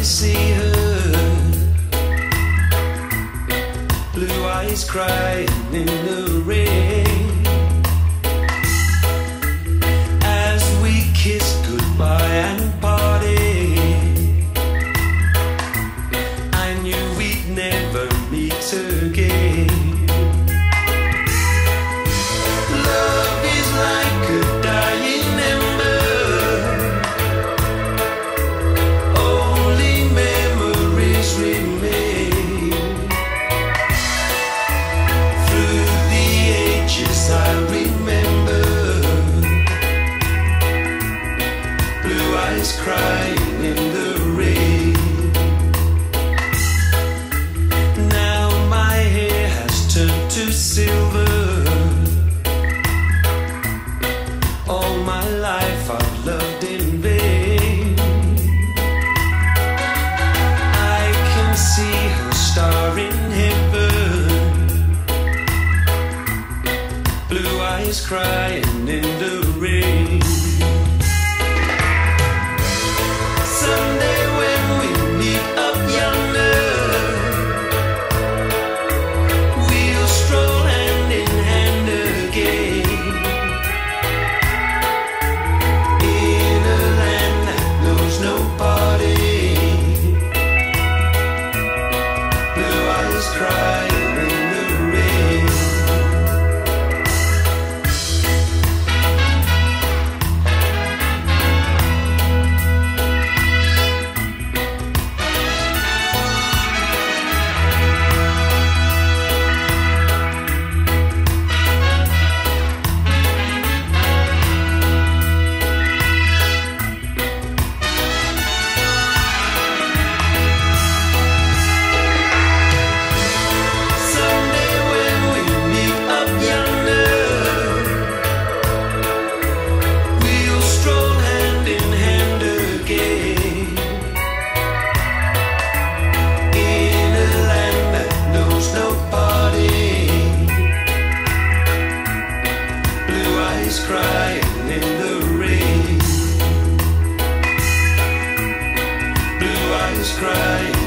I see her, blue eyes crying in the rain, as we kiss goodbye and party. I knew we'd never meet again. Love is like a dying ember, only memories remain. Through the ages I remember, blue eyes crying in the rain. Now my hair has turned to silver. All my life I've loved in vain. I can see her star in heaven, blue eyes crying in the rain. Someday when we meet up yonder, we'll stroll hand in hand again, in a land that knows no parting. Blue eyes crying in the rain. Someday when we meet up yonder, we'll stroll hand in hand again, in a land that knows no parting. Blue eyes crying in the rain. Blue eyes crying